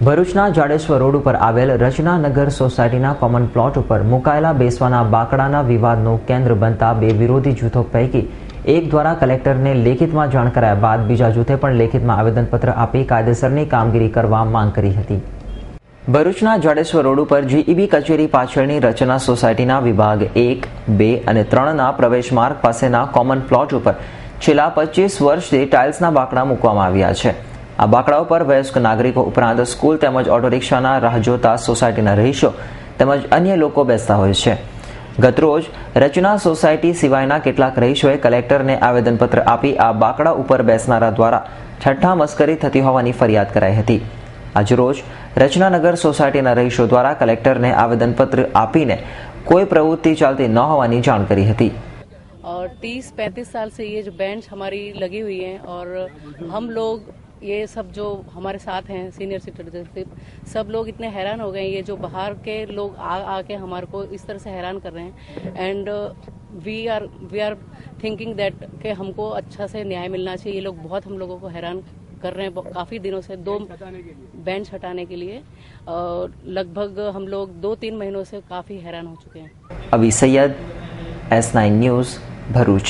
ભરૂચના જાડેશ્વર રોડ ઉપર આવેલ રચનાનગર સોસાયટીના કોમન પ્લોટ ઉપર મુકાયેલા બેસવાના બાકડાના વિવાદનું કેન્દ્ર બનતા બે વિરોધી જૂથો પૈકી એક દ્વારા કલેક્ટરને લેખિતમાં જાણ કરાયા બાદ બીજા જૂથે પણ લેખિતમાં આવેદનપત્ર આપી કાયદેસરની કામગીરી કરવા માંગ કરી હતી। ભરૂચના જાડેશ્વર રોડ ઉપર જીઈબી કચેરી પાછળની રચના સોસાયટીના વિભાગ 1, 2 અને 3ના પ્રવેશ માર્ગ પાસેના કોમન પ્લોટ ઉપર છેલ્લા 25 વર્ષથી ટાઇલ્સના બાકડા મૂકવામાં આવ્યા છે। આ બાકડાઓ પર વયસ્ક નાગરિકો ઉપરાંત સ્કૂલ તેમજ ઓટો રિક્ષાના રાહ જોતા સોસાયટીના રહીશો તેમજ અન્ય લોકો બેસતા હોય છે। ગતરોજ રચના સોસાયટી સિવાયના કેટલાક રહીશોએ કલેક્ટરને આવેદનપત્ર આપી આ બાકડા ઉપર બેસનારા દ્વારા ઠઠ્ઠા મસ્કરી થતી હોવાની ફરિયાદ કરાઈ હતી। આજરોજ રચનાનગર સોસાયટીના રહીશો દ્વારા કલેક્ટરને આવેદનપત્ર આપીને કોઈ પ્રવૃત્તિ ચાલતી ન હોવાની જાણ કરી હતી। और 30-35 साल से ये जो बेंच हमारी लगी हुई है और हम लोग ये सब जो हमारे साथ हैं सीनियर सिटीजनशिप सब लोग इतने हैरान हो गए हैं। ये जो बाहर के लोग आके हमारे को इस तरह से हैरान कर रहे हैं and we are thinking that कि हमको अच्छा से न्याय मिलना चाहिए। ये लोग बहुत हम लोगों को हैरान कर रहे हैं काफ़ी दिनों से, 2 बेंच हटाने के लिए लगभग हम लोग 2-3 महीनों से काफ़ी हैरान हो चुके हैं। अभी सैयद, S9 न्यूज़, भरूच।